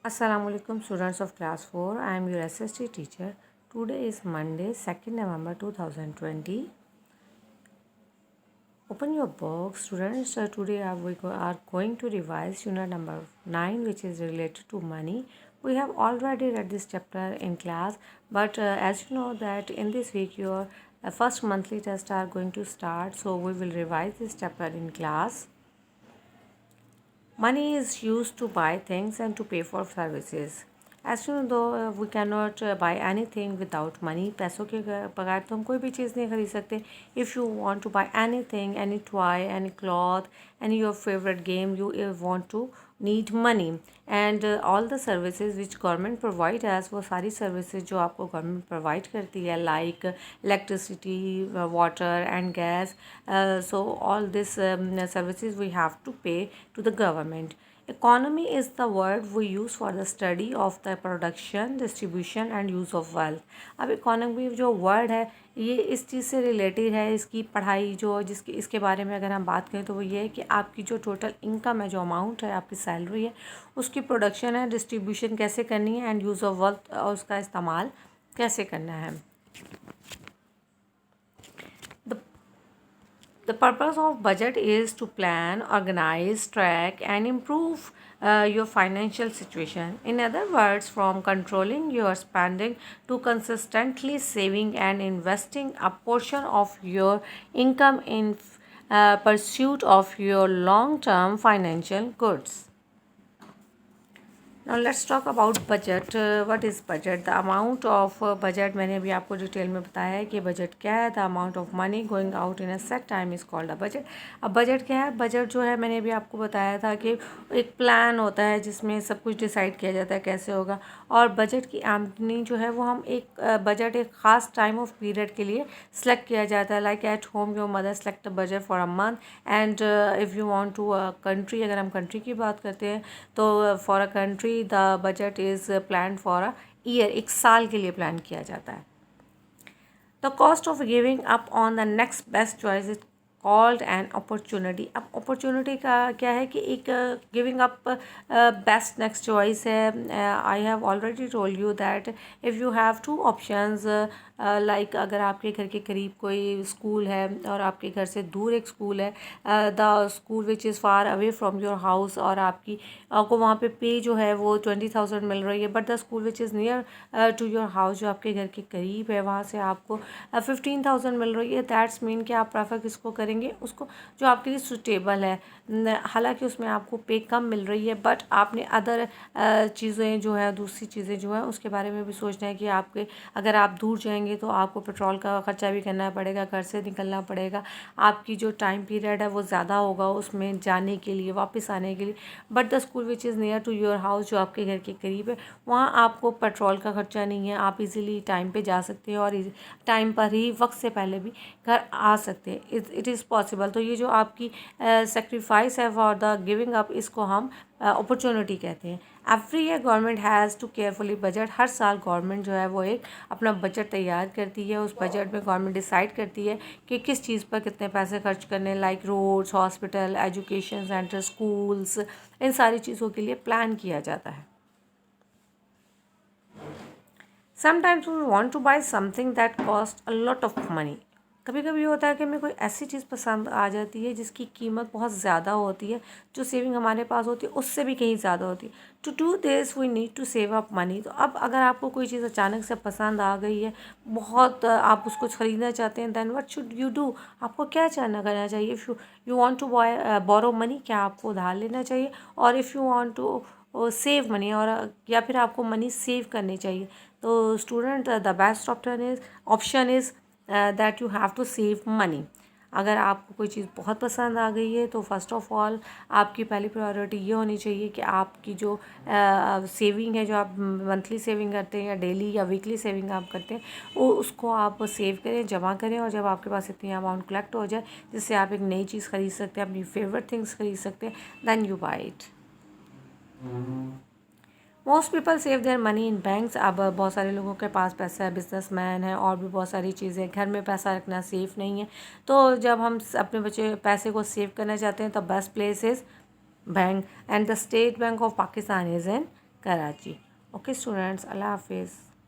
Assalamualaikum students of class 4. I am your SST teacher. Today is Monday, 2nd November 2020. Open your book students. Today we are going to revise unit number 9, which is related to money. We have already read this chapter in class, but as you know that in this week your first monthly tests are going to start, so we will revise this chapter in class. Money is used to buy things and to pay for services. As you know, though we cannot buy anything without money. पैसों के बगैर तो हम कोई भी चीज़ नहीं खरीद सकते. If you want to buy anything, any toy, any cloth, any your favorite game, you want to need money. And all the services which government provide us, वो सारी services जो आपको government provide करती है, like electricity, water and gas. So all these services we have to pay to the government. Economy is the word we use for the study of the production, distribution and use of wealth. अब economy जो word है ये इस चीज़ से related है. इसकी पढ़ाई जो जिसकी इसके बारे में अगर हम बात करें तो वो ये है कि आपकी जो टोटल इनकम है, जो अमाउंट है, आपकी सैलरी है, उसकी प्रोडक्शन है, डिस्ट्रीब्यूशन कैसे करनी है एंड यूज़ ऑफ वेल्थ और उसका इस्तेमाल कैसे करना है. The purpose of budget is to plan, organize, track, and improve your financial situation. In other words, from controlling your spending to consistently saving and investing a portion of your income in pursuit of your long-term financial goods. Now let's talk about budget. What is budget? The amount of budget मैंने अभी आपको detail में बताया है कि budget क्या है. The amount of money going out in a set time is called a budget. अब बजट क्या है? बजट जो है मैंने अभी आपको बताया था कि एक प्लान होता है जिसमें सब कुछ डिसाइड किया जाता है कैसे होगा. और बजट की आमदनी जो है वो हम एक बजट एक ख़ास टाइम ऑफ पीरियड के लिए सेलेक्ट किया जाता है. Like at home your mother select a budget for a month and if you want to a country, अगर हम कंट्री की बात करते हैं तो for a country the budget is plan for a year, एक साल के लिए प्लान किया जाता है. The cost of giving up on the next best choice is called an opportunity. अब अपॉर्चुनिटी का क्या है कि एक giving up best next choice है. I have already told you that if you have two options, like अगर आपके घर के करीब कोई स्कूल है और आपके घर से दूर एक स्कूल है, the school which is far away from your house, और आपको वहाँ पे जो है वो 20,000 मिल रही है, but the school which is near to your house, जो आपके घर के करीब है, वहाँ से आपको 15,000 मिल रही है. दैट्स मीन कि आप प्रेफर किसको करेंगे? उसको जो आपके लिए सुटेबल है. हालांकि उसमें आपको पे कम मिल रही है, बट आपने अदर चीज़ें जो है, दूसरी चीज़ें जो है उसके बारे में भी सोचना है कि आपके अगर आप दूर जाएंगे तो आपको पेट्रोल का ख़र्चा भी करना पड़ेगा, घर से निकलना पड़ेगा, आपकी जो टाइम पीरियड है वो ज़्यादा होगा उसमें जाने के लिए, वापस आने के लिए. But the school which is near to your house, जो आपके घर के करीब है, वहाँ आपको पेट्रोल का ख़र्चा नहीं है. आप इजीली टाइम पे जा सकते हैं और टाइम पर ही, वक्त से पहले भी घर आ सकते हैं. It is possible. तो ये जो आपकी सेक्रीफाइस है फॉर द गिविंग अप, इसको हम अपॉर्चुनिटी कहते हैं. Every year government has to carefully budget. हर साल गवर्नमेंट जो है वो एक अपना बजट तैयार करती है. उस बजट में गवर्नमेंट डिसाइड करती है कि किस चीज़ पर कितने पैसे खर्च करने, like roads, hospital, education center, schools, इन सारी चीज़ों के लिए प्लान किया जाता है. Sometimes we want to buy something that cost a lot of money. कभी कभी होता है कि हमें कोई ऐसी चीज़ पसंद आ जाती है जिसकी कीमत बहुत ज़्यादा होती है, जो सेविंग हमारे पास होती है उससे भी कहीं ज़्यादा होती है. To do this we need to save up money. तो अब अगर आपको कोई चीज़ अचानक से पसंद आ गई है, बहुत आप उसको ख़रीदना चाहते हैं, then what should you do? आपको क्या करना चाहिए? If you want to borrow money, क्या आपको उधार लेना चाहिए? और if you want to save money, और या फिर आपको मनी सेव करनी चाहिए. तो student, the best option is that you have to save money. अगर आपको कोई चीज़ बहुत पसंद आ गई है तो फर्स्ट ऑफ ऑल आपकी पहली प्रायोरिटी ये होनी चाहिए कि आपकी जो सेविंग है, जो आप मंथली सेविंग करते हैं या डेली या वीकली सेविंग आप करते हैं, वो उसको आप सेव करें, जमा करें. और जब आपके पास इतनी अमाउंट कलेक्ट हो जाए जिससे आप एक नई चीज़ ख़रीद सकते हैं, अपनी फेवरेट थिंग्स ख़रीद सकते हैं, then you buy it. Most people save their money in banks. अब बहुत सारे लोगों के पास पैसा है, बिजनेसमैन है और भी बहुत सारी चीज़ें. घर में पैसा रखना सेफ़ नहीं है. तो जब हम अपने बच्चे पैसे को सेव करना चाहते हैं तो best place is bank. And the State Bank of Pakistan is in Karachi. Okay students, अल्लाह हाफिज़।